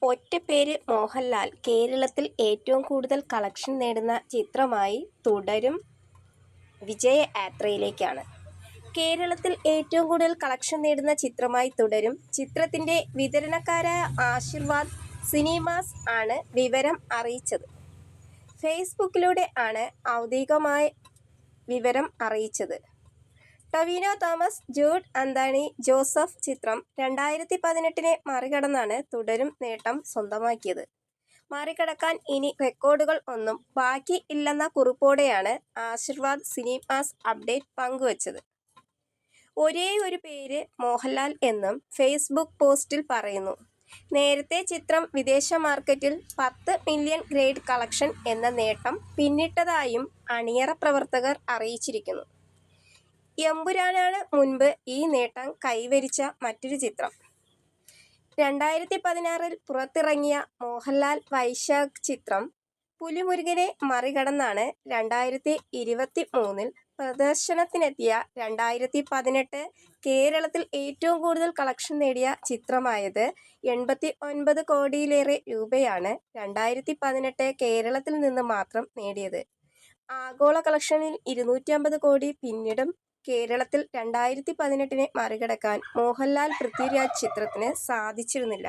ഒറ്റപ്പേര് മോഹൻലാൽ കേരളത്തിൽ ഏറ്റവും കൂടുതൽ കളക്ഷൻ നേടുന്ന ചിത്രമായി തുടരും വിജയയാത്രയിലേക്കാണ്. കേരളത്തിൽ ഏറ്റവും കൂടുതൽ കളക്ഷൻ നേടുന്ന ചിത്രമായി തുടരും ചിത്രത്തിൻ്റെ വിതരണക്കാരായ ആശീർവാദ് സിനിമാസ് ആണ് വിവരം അറിയിച്ചത്. ഫേസ്ബുക്കിലൂടെ ആണ് ഔദ്യോഗികമായ വിവരം അറിയിച്ചത്. ടൊവിനോ തോമസ്, ജൂഡ് ആന്റണി ജോസഫ് ചിത്രം 2018 മറികടന്നാണ് തുടരും നേട്ടം സ്വന്തമാക്കിയത്. മറികടക്കാൻ ഇനി റെക്കോർഡുകൾ ഒന്നും ബാക്കി ഇല്ലെന്ന കുറിപ്പോടെയാണ് ആശീർവാദ് സിനിമാസ് അപ്ഡേറ്റ് പങ്കുവച്ചത്. ഒരേയൊരു പേര് മോഹൻലാൽ എന്നും ഫേസ്ബുക്ക് പോസ്റ്റിൽ പറയുന്നു. നേരത്തെ ചിത്രം വിദേശ മാർക്കറ്റിൽ 10 മില്യൺ ഗ്രേഡ് കളക്ഷൻ എന്ന നേട്ടം പിന്നിട്ടതായും അണിയറ പ്രവർത്തകർ അറിയിച്ചിരിക്കുന്നു. എമ്പുരാനാണ് മുൻപ് ഈ നേട്ടം കൈവരിച്ച മറ്റൊരു ചിത്രം. 2016 പുറത്തിറങ്ങിയ മോഹൻലാൽ വൈശാഖ് ചിത്രം പുലിമുരുകനെ മറികടന്നാണ് 2023 പ്രദർശനത്തിനെത്തിയ 2018 കേരളത്തിൽ ഏറ്റവും കൂടുതൽ കളക്ഷൻ നേടിയ ചിത്രമായത്. 89 കോടിയിലേറെ രൂപയാണ് 2018 കേരളത്തിൽ നിന്ന് മാത്രം നേടിയത്. ആഗോള കളക്ഷനിൽ 250 കോടി പിന്നിടും കേരളത്തിൽ 2018 മറികടക്കാൻ മോഹൻലാൽ പൃഥ്വിരാജ് ചിത്രത്തിന് സാധിച്ചിരുന്നില്ല.